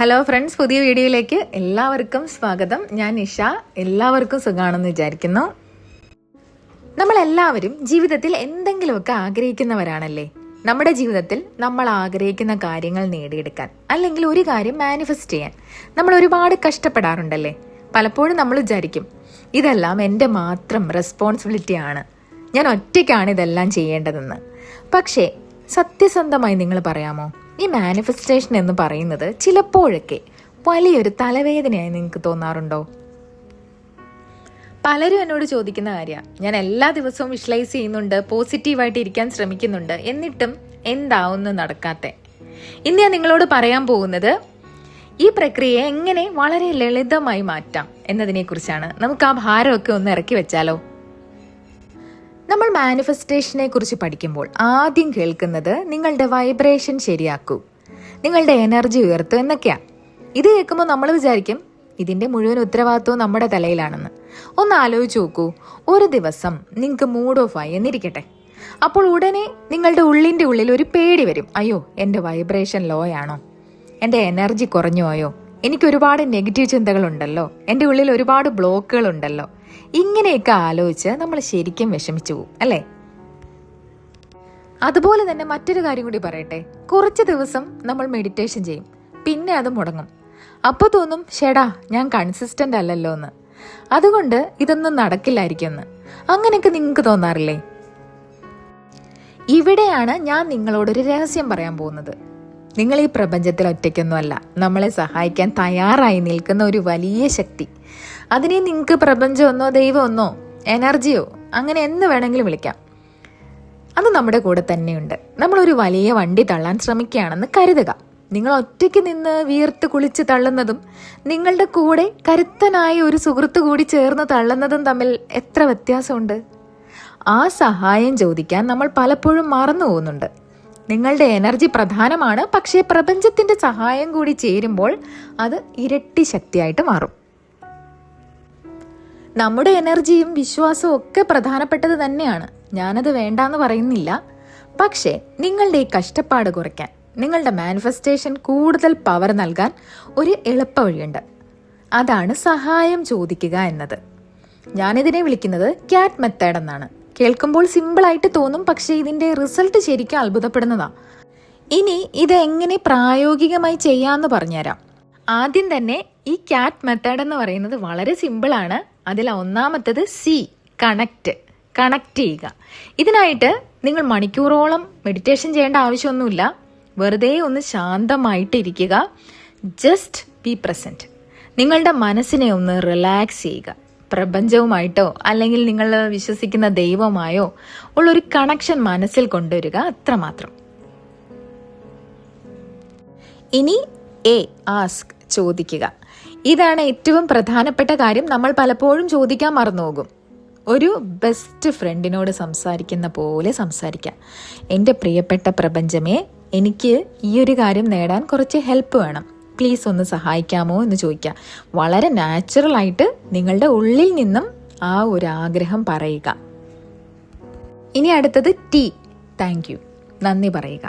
Hello friends, പുതിയ വീഡിയോയിലേക്ക് എല്ലാവർക്കും സ്വാഗതം. ഞാൻ നിഷ. എല്ലാവർക്കും സുഖമാണെന്ന് വിചാരിക്കുന്നു. നമ്മളെല്ലാവരും ജീവിതത്തിൽ എന്തെങ്കിലുമൊക്കെ ആഗ്രഹിക്കുന്നവരാണല്ലേ. നമ്മുടെ ജീവിതത്തിൽ നമ്മൾ ആഗ്രഹിക്കുന്ന കാര്യങ്ങൾ നേടിയെടുക്കാൻ അല്ലെങ്കിൽ ഒരു കാര്യം മാനിഫെസ്റ്റ് ചെയ്യാൻ നമ്മൾ ഒരുപാട് കഷ്ടപ്പെടാറുണ്ടല്ലേ. പലപ്പോഴും നമ്മൾ വിചാരിക്കും ഇതെല്ലാം എൻ്റെ മാത്രം റെസ്പോൺസിബിലിറ്റി ആണ്, ഞാൻ ഒറ്റയ്ക്കാണ് ഇതെല്ലാം ചെയ്യേണ്ടതെന്ന്. പക്ഷേ സത്യസന്ധമായി നിങ്ങൾ പറയാമോ, ഈ മാനിഫെസ്റ്റേഷൻ എന്ന് പറയുന്നത് ചിലപ്പോഴൊക്കെ വലിയൊരു തലവേദനയായി നിങ്ങൾക്ക് തോന്നാറുണ്ടോ? പലരും എന്നോട് ചോദിക്കുന്ന കാര്യമാണ്, ഞാൻ എല്ലാ ദിവസവും വിഷ്വലൈസ് ചെയ്യുന്നുണ്ട്, പോസിറ്റീവായിട്ട് ഇരിക്കാൻ ശ്രമിക്കുന്നുണ്ട്, എന്നിട്ടും എന്താവുന്നു നടക്കാത്തെ. ഇന്ന് ഞാൻ നിങ്ങളോട് പറയാൻ പോകുന്നത് ഈ പ്രക്രിയയെ എങ്ങനെ വളരെ ലളിതമായി മാറ്റാം എന്നതിനെ കുറിച്ചാണ്. നമുക്ക് ആ ഭാരമൊക്കെ ഒന്ന് ഇറക്കി വെച്ചാലോ. നമ്മൾ മാനിഫെസ്റ്റേഷനെ കുറിച്ച് പഠിക്കുമ്പോൾ ആദ്യം കേൾക്കുന്നത് നിങ്ങളുടെ വൈബ്രേഷൻ ശരിയാക്കൂ, നിങ്ങളുടെ എനർജി ഉയർത്തൂ എന്നൊക്കെയാണ്. ഇത് കേൾക്കുമ്പോൾ നമ്മൾ വിചാരിക്കും ഇതിൻ്റെ മുഴുവൻ ഉത്തരവാദിത്വവും നമ്മുടെ തലയിലാണെന്ന്. ഒന്ന് ആലോചിച്ച് നോക്കൂ, ഒരു ദിവസം നിങ്ങൾക്ക് മൂഡ് ഓഫ് ആയി എന്നിരിക്കട്ടെ. അപ്പോൾ ഉടനെ നിങ്ങളുടെ ഉള്ളിൻ്റെ ഉള്ളിൽ ഒരു പേടി വരും, അയ്യോ എൻ്റെ വൈബ്രേഷൻ ലോ ആണോ, എൻ്റെ എനർജി കുറഞ്ഞു പോയോ, എനിക്ക് ഒരുപാട് നെഗറ്റീവ് ചിന്തകളുണ്ടല്ലോ, എൻ്റെ ഉള്ളിൽ ഒരുപാട് ബ്ലോക്കുകളുണ്ടല്ലോ. ഇങ്ങനെയൊക്കെ ആലോചിച്ച് നമ്മൾ ശരിക്കും വിഷമിച്ചു പോകും അല്ലേ. അതുപോലെ തന്നെ മറ്റൊരു കാര്യം കൂടി പറയട്ടെ, കുറച്ച് ദിവസം നമ്മൾ മെഡിറ്റേഷൻ ചെയ്യും, പിന്നെ അത് മുടങ്ങും. അപ്പോൾ തോന്നും ഷേടാ ഞാൻ കൺസിസ്റ്റന്റ് അല്ലല്ലോ എന്ന്, അതുകൊണ്ട് ഇതൊന്നും നടക്കില്ലായിരിക്കും എന്ന്. അങ്ങനെയൊക്കെ നിങ്ങൾക്ക് തോന്നാറില്ലേ? ഇവിടെയാണ് ഞാൻ നിങ്ങളോടൊരു രഹസ്യം പറയാൻ പോകുന്നത്. നിങ്ങൾ ഈ പ്രപഞ്ചത്തിൽ ഒറ്റയ്ക്കൊന്നുമല്ല, നമ്മളെ സഹായിക്കാൻ തയ്യാറായി നിൽക്കുന്ന ഒരു വലിയ ശക്തി. അതിനെ നിങ്ങൾക്ക് പ്രപഞ്ചമെന്നോ ദൈവമെന്നോ എനർജിയോ അങ്ങനെ എന്ന് വേണമെങ്കിലും വിളിക്കാം. അത് നമ്മുടെ കൂടെ തന്നെയുണ്ട്. നമ്മളൊരു വലിയ വണ്ടി തള്ളാൻ ശ്രമിക്കുകയാണെന്ന് കരുതുക. നിങ്ങൾ ഒറ്റയ്ക്ക് നിന്ന് വീർത്ത് കുളിച്ച് തള്ളുന്നതും നിങ്ങളുടെ കൂടെ കരുത്തനായ ഒരു സുഹൃത്ത് കൂടി ചേർന്ന് തള്ളുന്നതും തമ്മിൽ എത്ര വ്യത്യാസമുണ്ട്. ആ സഹായം ചോദിക്കാൻ നമ്മൾ പലപ്പോഴും മറന്നു പോകുന്നുണ്ട്. നിങ്ങളുടെ എനർജി പ്രധാനമാണ്, പക്ഷേ പ്രപഞ്ചത്തിന്റെ സഹായം കൂടി ചേരുമ്പോൾ അത് ഇരട്ടി ശക്തിയായിട്ട് മാറും. നമ്മുടെ എനർജിയും വിശ്വാസവും ഒക്കെ പ്രധാനപ്പെട്ടത് തന്നെയാണ്, ഞാനത് വേണ്ടാന്ന് പറയുന്നില്ല. പക്ഷേ നിങ്ങളുടെ ഈ കഷ്ടപ്പാട് കുറയ്ക്കാൻ, നിങ്ങളുടെ മാനിഫെസ്റ്റേഷൻ കൂടുതൽ പവർ നൽകാൻ ഒരു എളുപ്പ വഴിയുണ്ട്. അതാണ് സഹായം ചോദിക്കുക എന്നത്. ഞാനിതിനെ വിളിക്കുന്നത് ക്യാറ്റ് മെത്തേഡ് എന്നാണ്. കേൾക്കുമ്പോൾ സിമ്പിളായിട്ട് തോന്നും, പക്ഷേ ഇതിന്റെ റിസൾട്ട് ശരിക്കും അത്ഭുതപ്പെടുന്നതാ. ഇനി ഇത് എങ്ങനെ പ്രായോഗികമായി ചെയ്യാമെന്ന് പറഞ്ഞുതരാം. ആദ്യം തന്നെ ഈ ക്യാറ്റ് മെത്തേഡ് എന്ന് പറയുന്നത് വളരെ സിമ്പിളാണ്. അതിൽ ഒന്നാമത്തത് സി, കണക്ട് ചെയ്യുക. ഇതിനായിട്ട് നിങ്ങൾ മണിക്കൂറോളം മെഡിറ്റേഷൻ ചെയ്യേണ്ട ആവശ്യമൊന്നുമില്ല. വെറുതെ ഒന്ന് ശാന്തമായിട്ട് ഇരിക്കുക. Just be present. നിങ്ങളുടെ മനസ്സിനെ ഒന്ന് റിലാക്സ് ചെയ്യുക. പ്രപഞ്ചവുമായിട്ടോ അല്ലെങ്കിൽ നിങ്ങൾ വിശ്വസിക്കുന്ന ദൈവമായോ ഉള്ളൊരു കണക്ഷൻ മനസ്സിൽ കൊണ്ടുവരിക, അത്രമാത്രം. ഇനി എ, ആസ്ക്, ചോദിക്കുക. ഇതാണ് ഏറ്റവും പ്രധാനപ്പെട്ട കാര്യം. നമ്മൾ പലപ്പോഴും ചോദിക്കാൻ മറന്നുപോകും. ഒരു ബെസ്റ്റ് ഫ്രണ്ടിനോട് സംസാരിക്കുന്ന പോലെ സംസാരിക്കാം. എൻ്റെ പ്രിയപ്പെട്ട പ്രപഞ്ചമേ, എനിക്ക് ഈ ഒരു കാര്യം നേടാൻ കുറച്ച് ഹെൽപ്പ് വേണം, പ്ലീസ് ഒന്ന് സഹായിക്കാമോ എന്ന് ചോദിക്കുക. വളരെ നാച്ചുറലായിട്ട് നിങ്ങളുടെ ഉള്ളിൽ നിന്നും ആ ഒരു ആഗ്രഹം പറയുക. ഇനി അടുത്തത് ടി, താങ്ക് യു, നന്ദി പറയുക.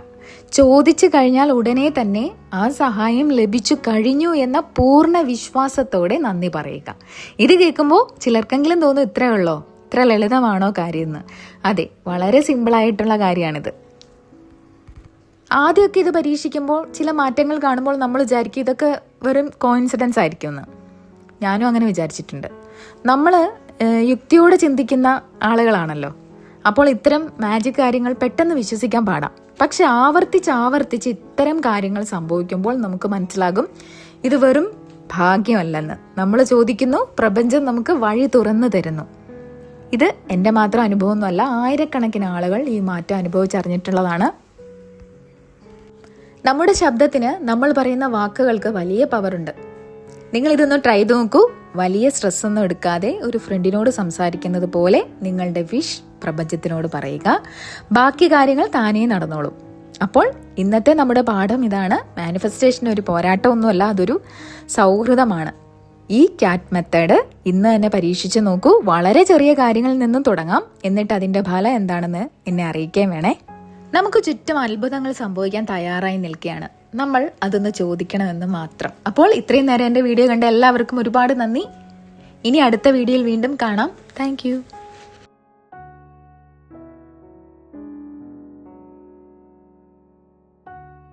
ചോദിച്ചു കഴിഞ്ഞാൽ ഉടനെ തന്നെ ആ സഹായം ലഭിച്ചു കഴിഞ്ഞു എന്ന പൂർണ്ണ വിശ്വാസത്തോടെ നന്ദി പറയുക. ഇത് കേൾക്കുമ്പോൾ ചിലർക്കെങ്കിലും തോന്നും ഇത്രയേ ഉള്ളോ, ഇത്ര ലളിതമാണോ കാര്യമെന്ന്. അതെ, വളരെ സിമ്പിളായിട്ടുള്ള കാര്യമാണിത്. ആദ്യമൊക്കെ ഇത് പരീക്ഷിക്കുമ്പോൾ ചില മാറ്റങ്ങൾ കാണുമ്പോൾ നമ്മൾ വിചാരിക്കും ഇതൊക്കെ വെറും കോയിൻസിഡൻസ് ആയിരിക്കുമെന്ന്. ഞാനും അങ്ങനെ വിചാരിച്ചിട്ടുണ്ട്. നമ്മൾ യുക്തിയോടെ ചിന്തിക്കുന്ന ആളുകളാണല്ലോ, അപ്പോൾ ഇത്തരം മാജിക് കാര്യങ്ങൾ പെട്ടെന്ന് വിശ്വസിക്കാൻ പാടാം. പക്ഷെ ആവർത്തിച്ച് ഇത്തരം കാര്യങ്ങൾ സംഭവിക്കുമ്പോൾ നമുക്ക് മനസ്സിലാകും ഇത് വെറും ഭാഗ്യമല്ലെന്ന്. നമ്മൾ ചോദിക്കുന്നു, പ്രപഞ്ചം നമുക്ക് വഴി തുറന്നു തരുന്നു. ഇത് എൻ്റെ മാത്രം അനുഭവമൊന്നുമല്ല, ആയിരക്കണക്കിന് ആളുകൾ ഈ മാറ്റം അനുഭവിച്ചറിഞ്ഞിട്ടുള്ളതാണ്. നമ്മുടെ ശബ്ദത്തിന്, നമ്മൾ പറയുന്ന വാക്കുകൾക്ക് വലിയ പവറുണ്ട്. നിങ്ങൾ ഇതൊന്ന് ട്രൈ ചെയ്ത് നോക്കൂ. വലിയ സ്ട്രെസ് ഒന്നും എടുക്കാതെ ഒരു ഫ്രണ്ടിനോട് സംസാരിക്കുന്നത് പോലെ നിങ്ങളുടെ വിഷ് പ്രപഞ്ചത്തിനോട് പറയുക. ബാക്കി കാര്യങ്ങൾ താനേ നടന്നോളും. അപ്പോൾ ഇന്നത്തെ നമ്മുടെ പാഠം ഇതാണ്. മാനിഫെസ്റ്റേഷൻ ഒരു പോരാട്ടമൊന്നുമല്ല, അതൊരു സൗഹൃദമാണ്. ഈ ക്യാറ്റ് മെത്തേഡ് ഇന്ന് തന്നെ പരീക്ഷിച്ച് നോക്കൂ. വളരെ ചെറിയ കാര്യങ്ങളിൽ നിന്നും തുടങ്ങാം, എന്നിട്ട് അതിൻ്റെ ഫലം എന്താണെന്ന് എന്നെ അറിയിക്കാൻ വേണേ. നമുക്ക് ചുറ്റും അത്ഭുതങ്ങൾ സംഭവിക്കാൻ തയ്യാറായി നിൽക്കുകയാണ്. നമ്മൾ അതൊന്ന് ചോദിക്കണമെന്ന് മാത്രം. അപ്പോൾ ഇത്രയും നേരം എൻ്റെ വീഡിയോ കണ്ട എല്ലാവർക്കും ഒരുപാട് നന്ദി. ഇനി അടുത്ത വീഡിയോയിൽ വീണ്ടും കാണാം. താങ്ക്